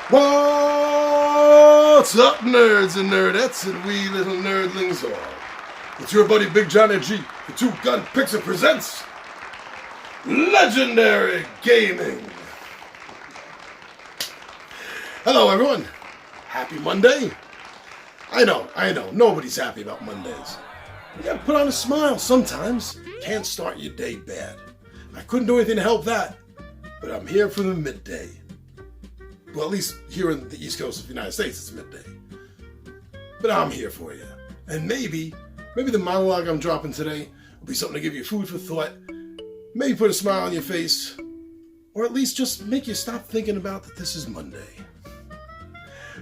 What's up, nerds and nerdettes and wee little nerdlings all? It's your buddy Big Johnny G, the two-gun Pixie presents Legendary Gaming. Hello, everyone. Happy Monday. I know, nobody's happy about Mondays. You gotta put on a smile sometimes. Can't start your day bad. I couldn't do anything to help that, but I'm here for the midday. Well, at least here in the East Coast of the United States, it's midday. But I'm here for you. And maybe the monologue I'm dropping today will be something to give you food for thought, maybe put a smile on your face, or at least just make you stop thinking about that this is Monday.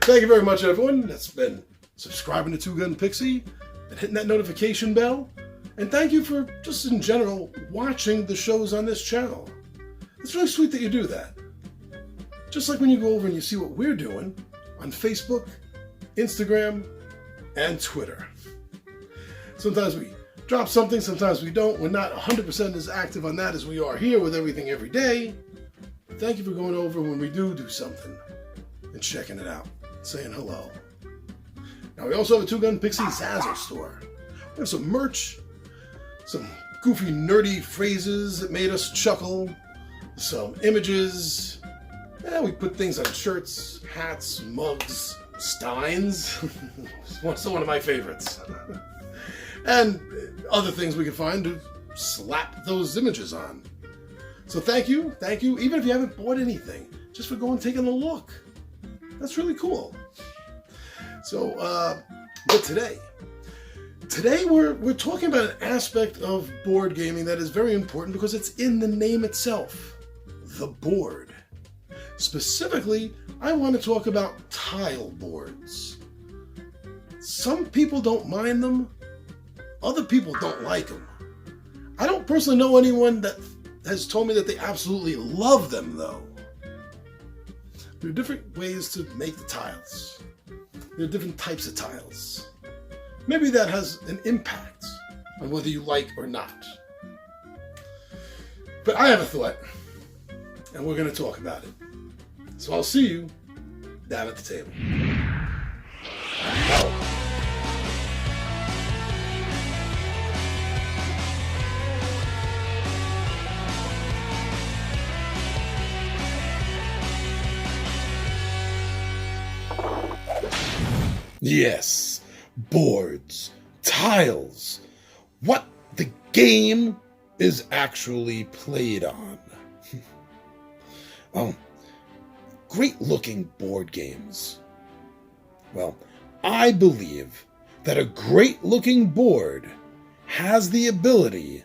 Thank you very much, everyone that's been subscribing to Two Gun Pixie and hitting that notification bell. And thank you for just in general watching the shows on this channel. It's really sweet that you do that. Just like when you go over and you see what we're doing on Facebook, Instagram, and Twitter. Sometimes we drop something, sometimes we don't. We're not 100% as active on that as we are here with everything every day. But thank you for going over when we do something and checking it out, saying hello. Now we also have a Two Gun Pixie Zazzle store. We have some merch, some goofy, nerdy phrases that made us chuckle, some images. Yeah, we put things on shirts, hats, mugs, steins. It's one of my favorites. And other things we can find to slap those images on. So thank you, even if you haven't bought anything, just for going and taking a look. That's really cool. So, but today we're talking about an aspect of board gaming that is very important because it's in the name itself, the board. Specifically, I want to talk about tile boards. Some people don't mind them, other people don't like them. I don't personally know anyone that has told me that they absolutely love them, though. There are different ways to make the tiles. There are different types of tiles. Maybe that has an impact on whether you like or not. But I have a thought, and we're going to talk about it. So I'll see you down at the table. Yes, boards, tiles, what the game is actually played on. Oh, great looking board games. Well, I believe that a great looking board has the ability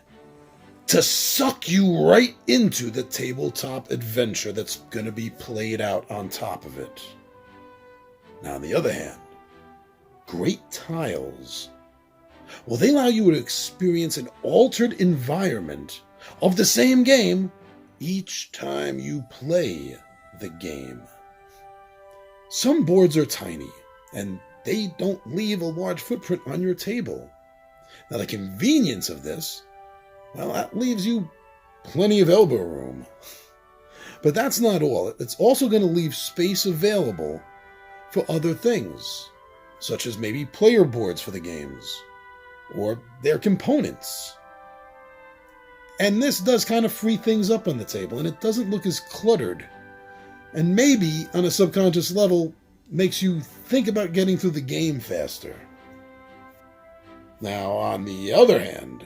to suck you right into the tabletop adventure that's going to be played out on top of it. Now, on the other hand, great tiles, well, they allow you to experience an altered environment of the same game each time you play the game. Some boards are tiny, and they don't leave a large footprint on your table. Now, the convenience of this, well, that leaves you plenty of elbow room. But that's not all. It's also going to leave space available for other things, such as maybe player boards for the games, or their components. And this does kind of free things up on the table, and it doesn't look as cluttered. And maybe, on a subconscious level, makes you think about getting through the game faster. Now, on the other hand,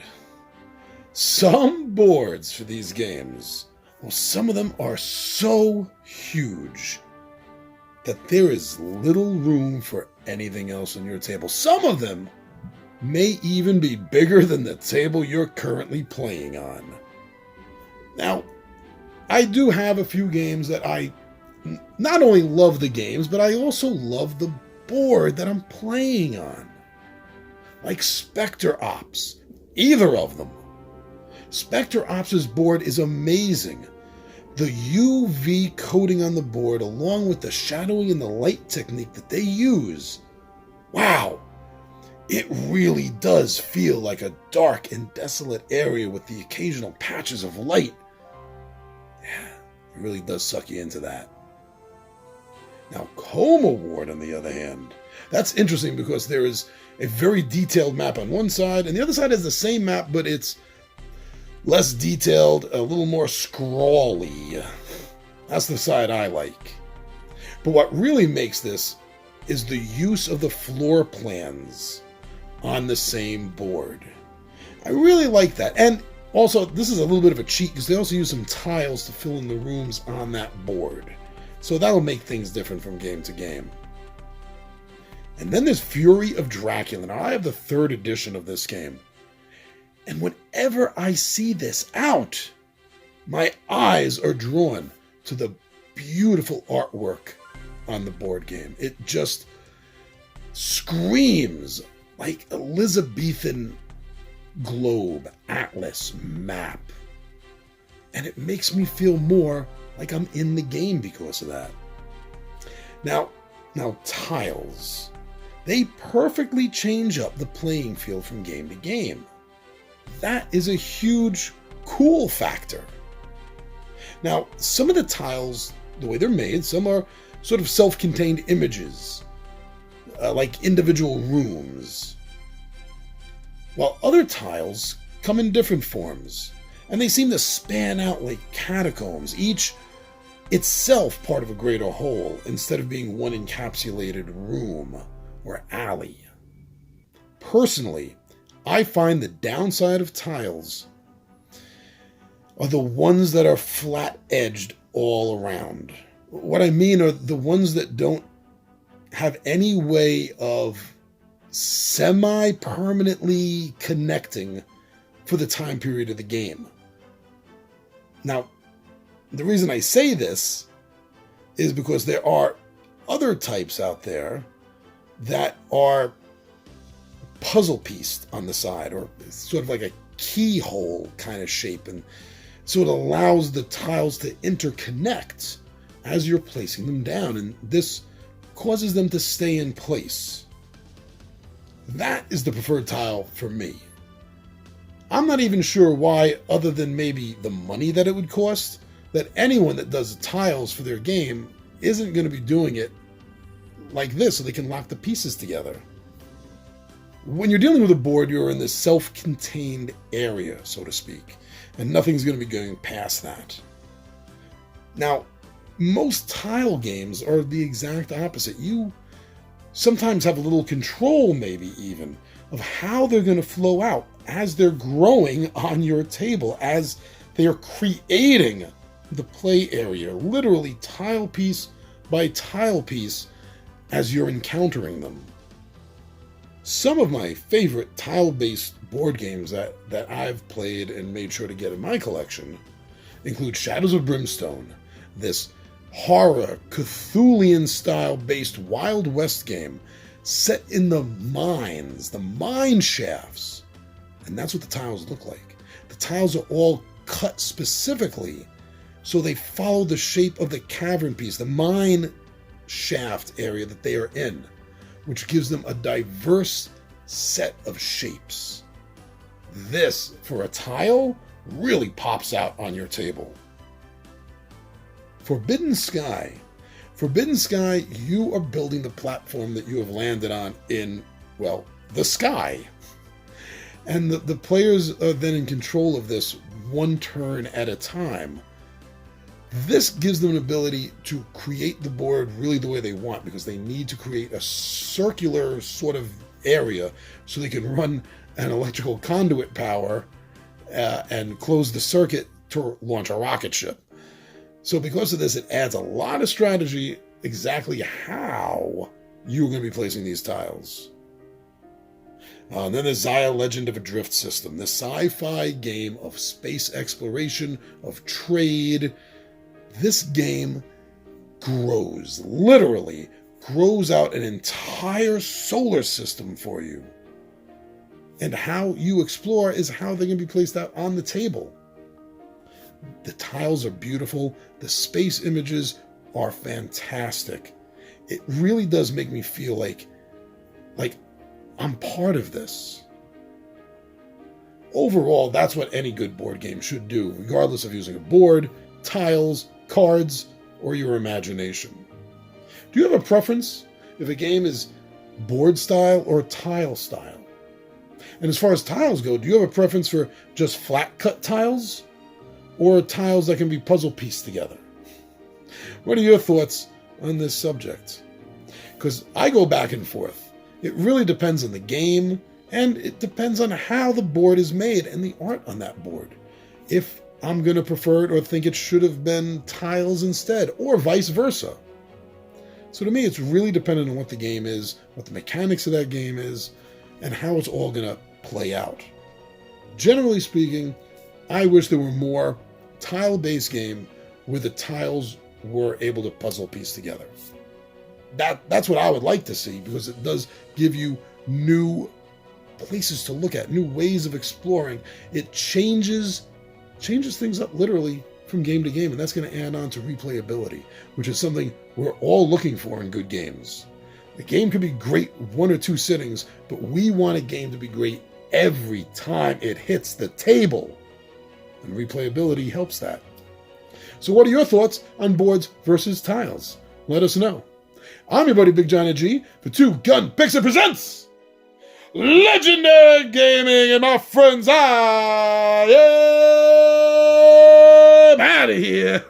some boards for these games, well, some of them are so huge that there is little room for anything else on your table. Some of them may even be bigger than the table you're currently playing on. Now, I do have a few games that I not only love the games, but I also love the board that I'm playing on. Like Spectre Ops, either of them. Spectre Ops' board is amazing. The UV coating on the board, along with the shadowing and the light technique that they use, wow, it really does feel like a dark and desolate area with the occasional patches of light. Yeah, it really does suck you into that. Now, Coma Ward, on the other hand, that's interesting because there is a very detailed map on one side, and the other side has the same map, but it's less detailed, a little more scrawly. That's the side I like. But what really makes this is the use of the floor plans on the same board. I really like that. And also, this is a little bit of a cheat because they also use some tiles to fill in the rooms on that board. So that'll make things different from game to game. And then there's Fury of Dracula. Now, I have the 3rd edition of this game. And whenever I see this out, my eyes are drawn to the beautiful artwork on the board game. It just screams like Elizabethan globe, atlas, map. And it makes me feel more like I'm in the game because of that. Now tiles. They perfectly change up the playing field from game to game. That is a huge cool factor. Now, some of the tiles, the way they're made, some are sort of self-contained images, like individual rooms, while other tiles come in different forms, and they seem to span out like catacombs, each itself part of a greater whole, instead of being one encapsulated room or alley. Personally, I find the downside of tiles are the ones that are flat-edged all around. What I mean are the ones that don't have any way of semi-permanently connecting for the time period of the game. Now, the reason I say this is because there are other types out there that are puzzle pieced on the side, or sort of like a keyhole kind of shape, and so it allows the tiles to interconnect as you're placing them down, and this causes them to stay in place. That is the preferred tile for me. I'm not even sure why, other than maybe the money that it would cost, that anyone that does tiles for their game isn't going to be doing it like this so they can lock the pieces together. When you're dealing with a board, you're in this self-contained area, so to speak, and nothing's going to be going past that. Now, most tile games are the exact opposite. You sometimes have a little control, maybe even, of how they're going to flow out as they're growing on your table, as they are creating the play area, literally tile piece by tile piece, as you're encountering them. Some of my favorite tile-based board games that I've played and made sure to get in my collection include Shadows of Brimstone, this horror, Cthulhian-style based Wild West game set in the mines, the mine shafts. And that's what the tiles look like. The tiles are all cut specifically so they follow the shape of the cavern piece, the mine shaft area that they are in, which gives them a diverse set of shapes. This, for a tile, really pops out on your table. Forbidden Sky. Forbidden Sky, you are building the platform that you have landed on in, well, the sky. And the players are then in control of this one turn at a time. This gives them an ability to create the board really the way they want, because they need to create a circular sort of area so they can run an electrical conduit power and close the circuit to launch a rocket ship. So because of this, it adds a lot of strategy exactly how you're going to be placing these tiles. And then there's Zaya Legend of a Drift System, the sci-fi game of space exploration, of trade. This game grows, literally grows out an entire solar system for you. And how you explore is how they're going to be placed out on the table. The tiles are beautiful. The space images are fantastic. It really does make me feel like I'm part of this. Overall, that's what any good board game should do, regardless of using a board, tiles, cards, or your imagination. Do you have a preference if a game is board style or tile style? And as far as tiles go, do you have a preference for just flat cut tiles or tiles that can be puzzle pieced together? What are your thoughts on this subject? Because I go back and forth. It really depends on the game, and it depends on how the board is made and the art on that board. If I'm going to prefer it or think it should have been tiles instead, or vice versa. So to me, it's really dependent on what the game is, what the mechanics of that game is, and how it's all going to play out. Generally speaking, I wish there were more tile-based game where the tiles were able to puzzle piece together. That's what I would like to see, because it does give you new places to look at, new ways of exploring. It changes things up literally from game to game, and that's going to add on to replayability, which is something we're all looking for in good games. The game can be great one or two sittings, but we want a game to be great every time it hits the table, and replayability helps that. So what are your thoughts on boards versus tiles? Let us know. I'm your buddy Big Johnny G for Two Gun Pixie presents Legendary Gaming, and my friends, I am out of here.